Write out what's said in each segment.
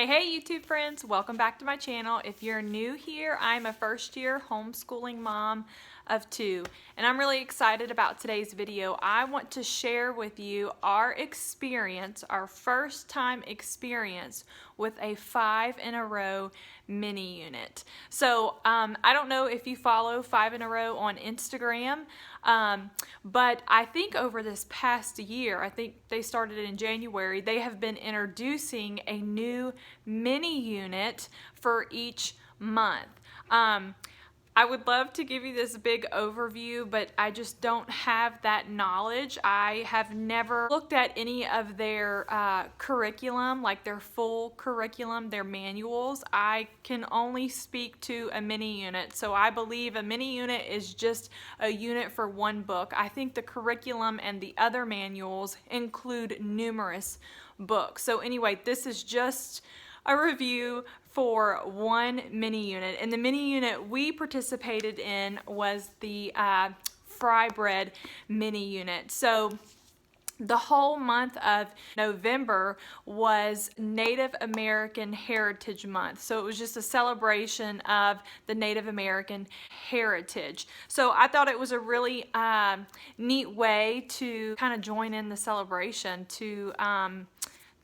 Hey YouTube friends, welcome back to my channel. If you're new here, I'm a first-year homeschooling mom of 2, and I'm really excited about today's video. I want to share with you our experience, our first time experience with a 5 in a row mini unit. So I don't know if you follow 5 in a row on Instagram, but I think over this past year, I think they started in January, they have been introducing a new mini unit for each month. I would love to give you this big overview, but I just don't have that knowledge. I have never looked at any of their curriculum, like their full curriculum, their manuals. I can only speak to a mini unit. So I believe a mini unit is just a unit for one book. I think the curriculum and the other manuals include numerous books. So anyway, this is just a review for one mini unit, and the mini unit we participated in was the fry bread mini unit. So the whole month of November was Native American Heritage Month. So it was just a celebration of the Native American heritage. So I thought it was a really neat way to kind of join in the celebration, to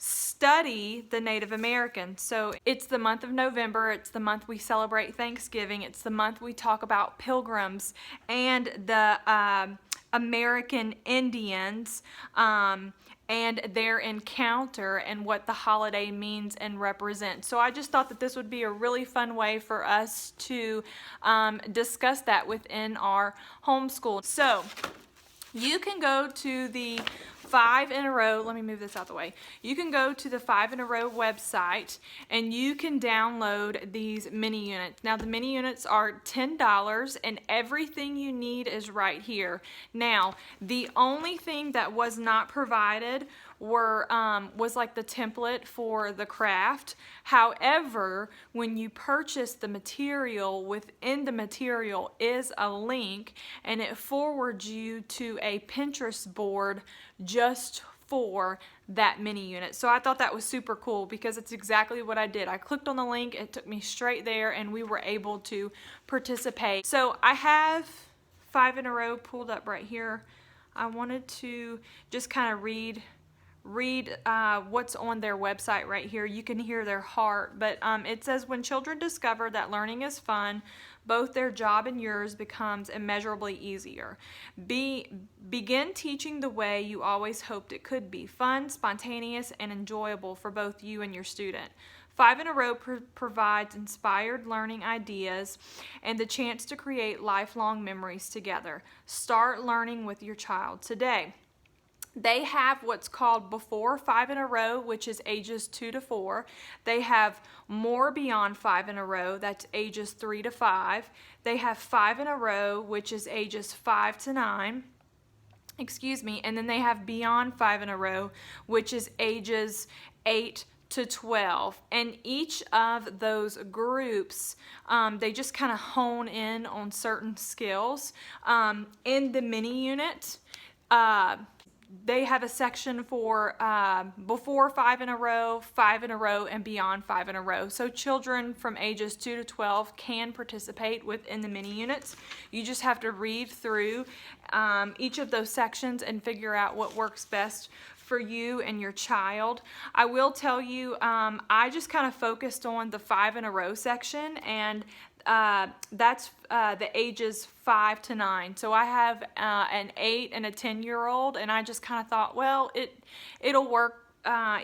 study the Native Americans. So it's the month of November, it's the month we celebrate Thanksgiving, it's the month we talk about pilgrims and the American Indians and their encounter and what the holiday means and represents. So I just thought that this would be a really fun way for us to discuss that within our homeschool. So you can go to the 5 in a row, let me move this out the way. You can go to the 5 in a row website and you can download these mini units. Now the mini units are $10 and everything you need is right here. Now the only thing that was not provided was like the template for the craft. However, when you purchase the material, within the material is a link and it forwards you to a Pinterest board just for that mini unit. So I thought that was super cool because it's exactly what I did. I clicked on the link, it took me straight there, and we were able to participate. So I have 5 in a row pulled up right here. I wanted to just kind of read what's on their website right here. You can hear their heart, but it says, when children discover that learning is fun, both their job and yours becomes immeasurably easier. Begin teaching the way you always hoped it could be: fun, spontaneous, and enjoyable for both you and your student. 5 in a row provides inspired learning ideas and the chance to create lifelong memories together. Start learning with your child today. They have what's called Before 5 in a row, which is ages 2 to 4. They have More Beyond 5 in a row, that's ages 3 to 5. They have 5 in a row, which is ages 5 to 9. And then they have Beyond 5 in a row, which is ages 8 to 12. And each of those groups, they just kind of hone in on certain skills. In the mini unit, they have a section for Before 5 in a row, 5 in a row, and Beyond 5 in a row. So children from ages 2 to 12 can participate within the mini units. You just have to read through each of those sections and figure out what works best for you and your child. I will tell you, I just kind of focused on the 5 in a row section, and that's the ages 5 to 9. So I have an 8 and a 10-year-old, and I just kind of thought, well, it'll work.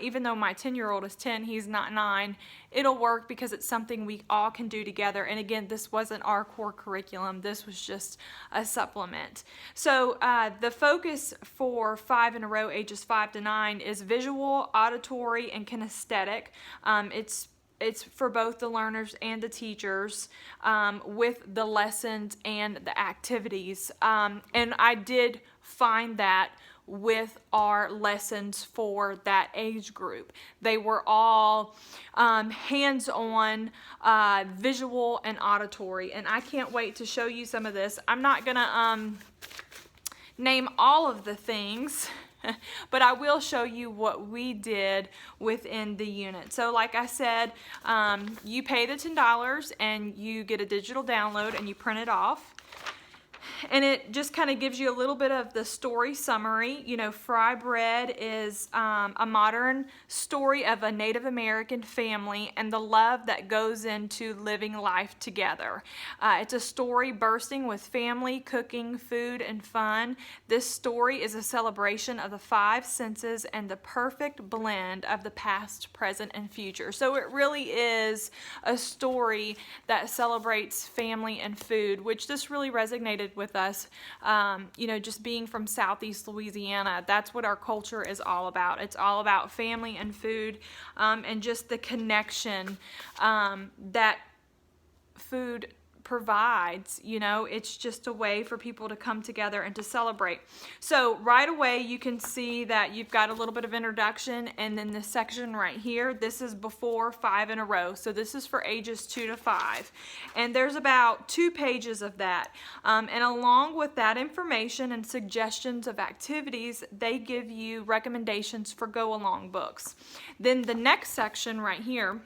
Even though my 10-year-old is 10, he's not 9. It'll work because it's something we all can do together. And again, this wasn't our core curriculum. This was just a supplement. So the focus for 5 in a row, ages 5 to 9, is visual, auditory, and kinesthetic. It's for both the learners and the teachers, with the lessons and the activities. And I did find that with our lessons for that age group. They were all hands-on, visual and auditory, and I can't wait to show you some of this. I'm not gonna name all of the things but I will show you what we did within the unit. So like I said, you pay the $10 and you get a digital download and you print it off. And it just kind of gives you a little bit of the story summary. You know, Fry Bread is a modern story of a Native American family and the love that goes into living life together. It's a story bursting with family, cooking, food, and fun. This story is a celebration of the 5 senses and the perfect blend of the past, present, and future. So it really is a story that celebrates family and food, which this really resonated with us. You know, just being from Southeast Louisiana, that's what our culture is all about. It's all about family and food, and just the connection that food provides. You know, it's just a way for people to come together and to celebrate. So right away you can see that you've got a little bit of introduction, and then this section right here, this is before 5 in a row. So this is for ages 2 to 5, and there's about 2 pages of that, and along with that information and suggestions of activities, they give you recommendations for go along books. Then the next section right here,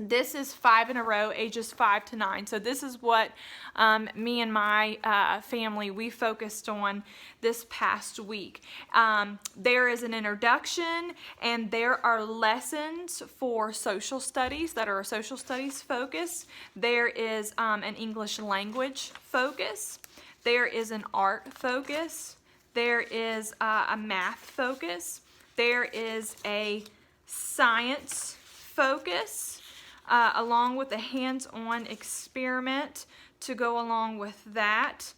this is 5 in a row, ages 5 to 9. So this is what me and my family, we focused on this past week. There is an introduction, and there are lessons for social studies that are a social studies focus. There is an English language focus. There is an art focus. There is a math focus. There is a science focus. Along with a hands-on experiment to go along with that.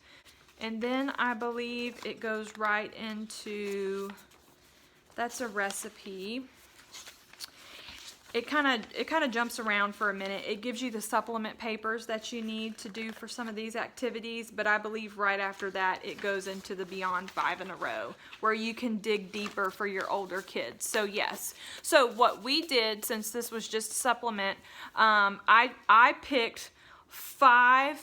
And then I believe it goes right into, that's a recipe. It kind of jumps around for a minute. It gives you the supplement papers that you need to do for some of these activities, but I believe right after that it goes into the Beyond 5 in a row, where you can dig deeper for your older kids. So yes. So what we did, since this was just supplement, I picked five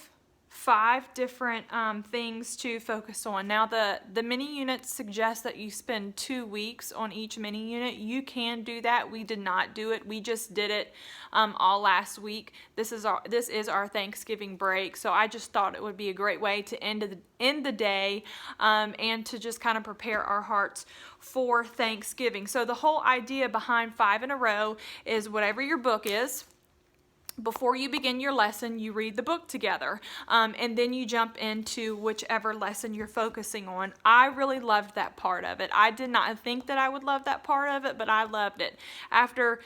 different things to focus on. Now the mini units suggest that you spend 2 weeks on each mini unit. You can do that. We did not do it. We just did it all last week. This is our Thanksgiving break, so I just thought it would be a great way to end the day and to just kind of prepare our hearts for Thanksgiving. So the whole idea behind 5 in a row is whatever your book is, before you begin your lesson, you read the book together, and then you jump into whichever lesson you're focusing on. I really loved that part of it. I did not think that I would love that part of it, but I loved it. After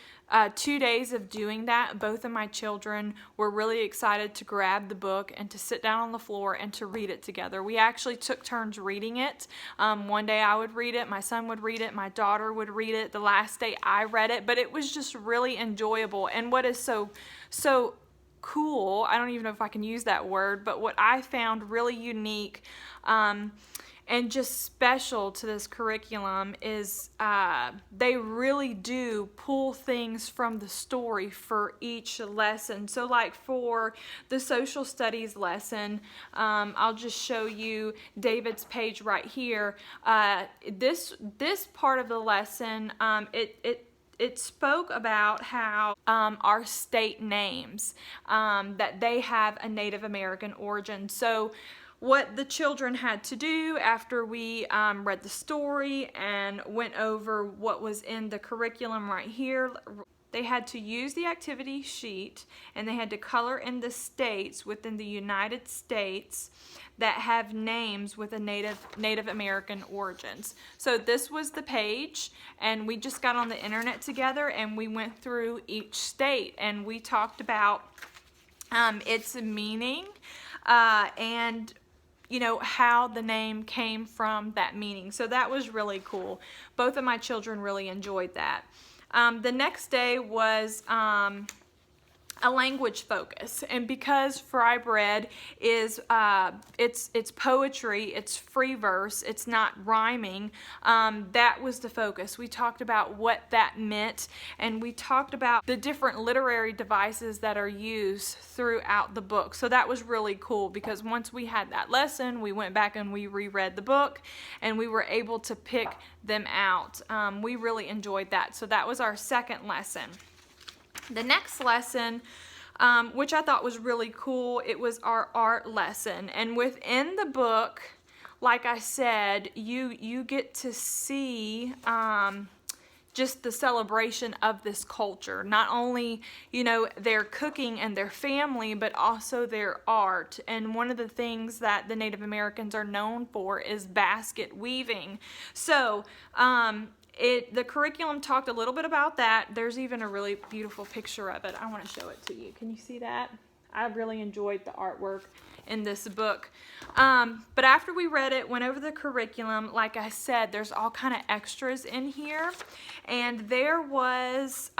2 days of doing that, both of my children were really excited to grab the book and to sit down on the floor and to read it together. We actually took turns reading it. One day I would read it, my son would read it, my daughter would read it. The last day I read it, but it was just really enjoyable. And what is so cool, I don't even know if I can use that word, but what I found really unique and just special to this curriculum is they really do pull things from the story for each lesson. So like for the social studies lesson, I'll just show you David's page right here. This part of the lesson, it spoke about how our state names, that they have a Native American origin. So what the children had to do after we read the story and went over what was in the curriculum right here, they had to use the activity sheet and they had to color in the states within the United States that have names with a Native American origins. So this was the page, and we just got on the internet together and we went through each state and we talked about its meaning and you know, how the name came from that meaning. So that was really cool. Both of my children really enjoyed that. The next day was a language focus. And because fry bread is it's poetry, it's free verse, it's not rhyming, that was the focus. We talked about what that meant, and we talked about the different literary devices that are used throughout the book. So that was really cool, because once we had that lesson, we went back and we reread the book, and we were able to pick them out. We really enjoyed that. So that was our second lesson. The next lesson, which I thought was really cool, it was our art lesson. And within the book, like I said, you get to see just the celebration of this culture. Not only, you know, their cooking and their family, but also their art. And one of the things that the Native Americans are known for is basket weaving. So, the curriculum talked a little bit about that. There's even a really beautiful picture of it. I want to show it to you. Can you see that? I really enjoyed the artwork in this book. But after we read it, went over the curriculum, like I said, there's all kind of extras in here. And there was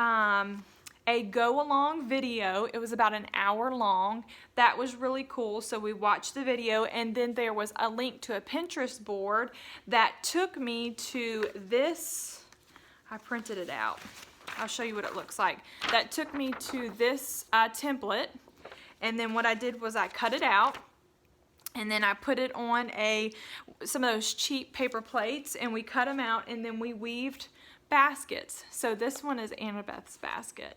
a go-along video. It was about an hour long. That was really cool. So we watched the video, and then there was a link to a Pinterest board that took me to this. I printed it out. I'll show you what it looks like. That took me to this template, and then what I did was I cut it out, and then I put it on some of those cheap paper plates, and we cut them out, and then we weaved baskets. So this one is Annabeth's basket.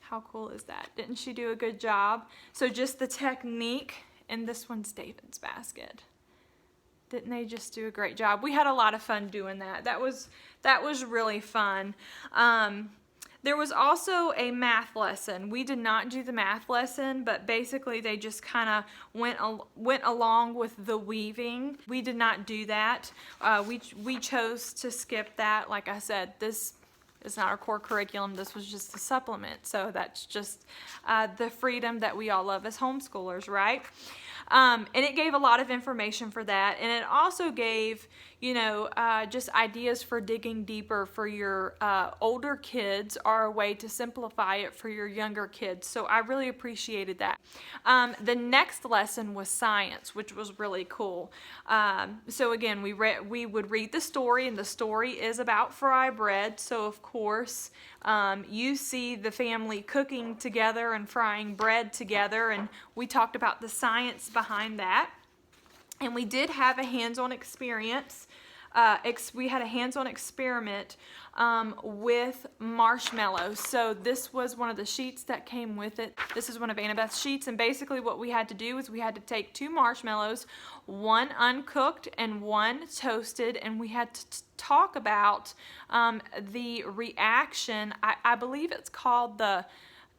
How cool is that? Didn't she do a good job? So just the technique, and this one's David's basket. Didn't they just do a great job? We had a lot of fun doing that. That was really fun. There was also a math lesson. We did not do the math lesson, but basically they just kind of went along with the weaving. We did not do that. We chose to skip that. Like I said, this is not our core curriculum. This was just a supplement. So that's just the freedom that we all love as homeschoolers, right? And it gave a lot of information for that. And it also gave, you know, just ideas for digging deeper for your older kids, or a way to simplify it for your younger kids. So I really appreciated that. The next lesson was science, which was really cool. So again, we would read the story, and the story is about fry bread. So of course, you see the family cooking together and frying bread together, and we talked about the science behind that. And we did have a hands-on experience. We had a hands-on experiment with marshmallows. So this was one of the sheets that came with it. This is one of Annabeth's sheets, and basically what we had to do is we had to take 2 marshmallows, one uncooked and one toasted, and we had to talk about the reaction. I believe it's called the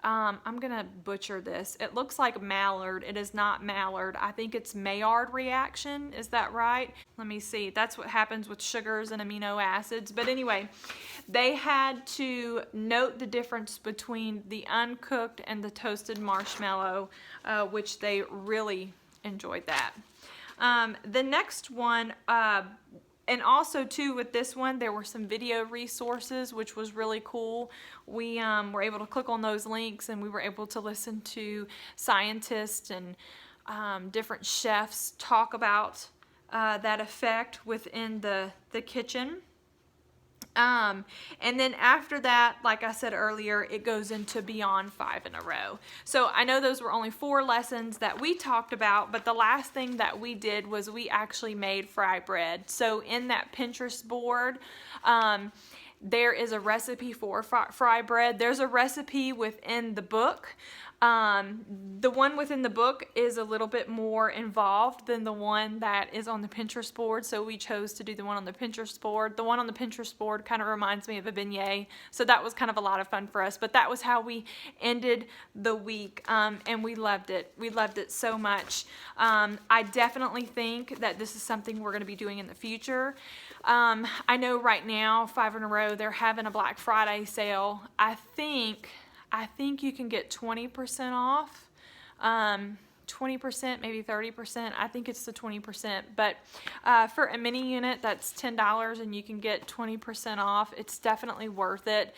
I'm gonna butcher this. It looks like Maillard. It is not Maillard. I think it's Maillard reaction. Is that right? Let me see. That's what happens with sugars and amino acids. But anyway, they had to note the difference between the uncooked and the toasted marshmallow, which they really enjoyed that. The next one, and also too with this one, there were some video resources, which was really cool. We were able to click on those links, and we were able to listen to scientists and different chefs talk about that effect within the kitchen. And then after that, like I said earlier, it goes into Beyond 5 in a Row. So I know those were only 4 lessons that we talked about, but the last thing that we did was we actually made fry bread. So in that Pinterest board, there is a recipe for fry bread. There's a recipe within the book. The one within the book is a little bit more involved than the one that is on the Pinterest board, so we chose to do the one on the Pinterest board. The one on the Pinterest board kind of reminds me of a beignet, so that was kind of a lot of fun for us, but that was how we ended the week, and we loved it. We loved it so much. I definitely think that this is something we're going to be doing in the future. I know right now, 5 in a Row, they're having a Black Friday sale. I think you can get 20% off, 20%, maybe 30%. I think it's the 20%, but for a mini unit, that's $10, and you can get 20% off. It's definitely worth it.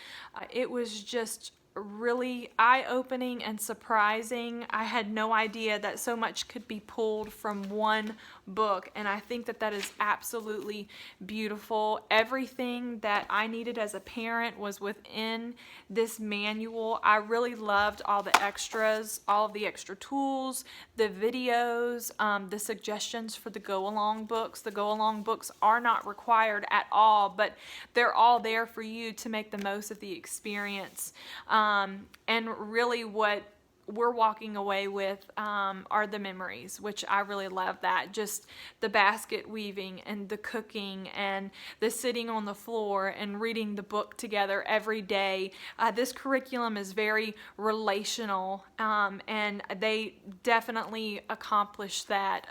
It was just really eye-opening and surprising. I had no idea that so much could be pulled from one book, and I think that that is absolutely beautiful. Everything that I needed as a parent was within this manual. I really loved all the extras, all of the extra tools, the videos, the suggestions for the go-along books. The go-along books are not required at all, but they're all there for you to make the most of the experience. And really what we're walking away with are the memories, which I really love that. Just the basket weaving and the cooking and the sitting on the floor and reading the book together every day. This curriculum is very relational, and they definitely accomplish that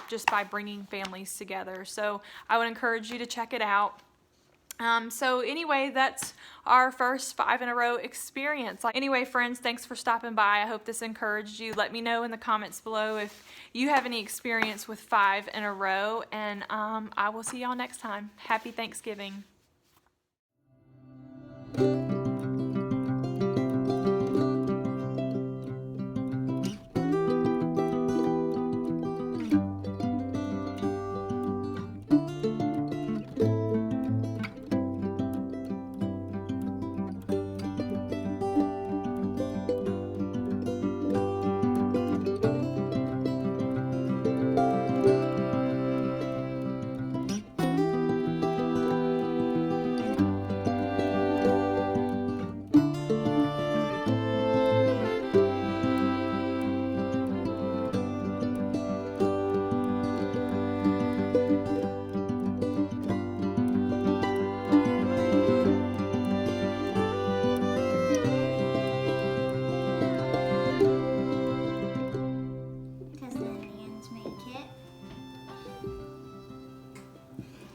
just by bringing families together. So I would encourage you to check it out. So anyway, that's our first 5 in a row experience. Anyway, friends, thanks for stopping by. I hope this encouraged you. Let me know in the comments below if you have any experience with 5 in a row, and I will see y'all next time. Happy Thanksgiving.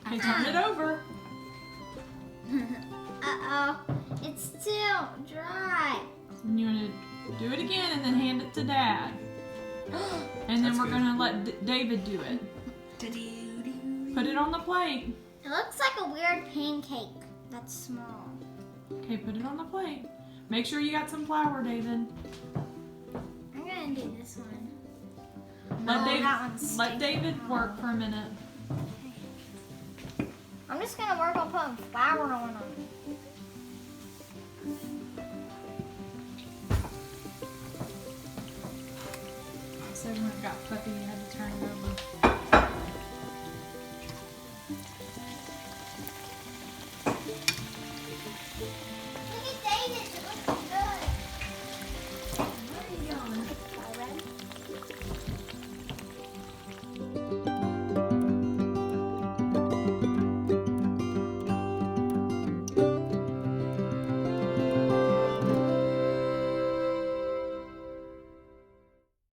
Okay, turn it over. Uh-oh, it's still dry. And you want to do it again and then hand it to Dad. And then we're going to let David do it. Put it on the plate. It looks like a weird pancake that's small. Okay, put it on the plate. Make sure you got some flour, David. I'm going to do this one. Let David work for a minute. I'm just going to work on putting flour on them. So I've got puppy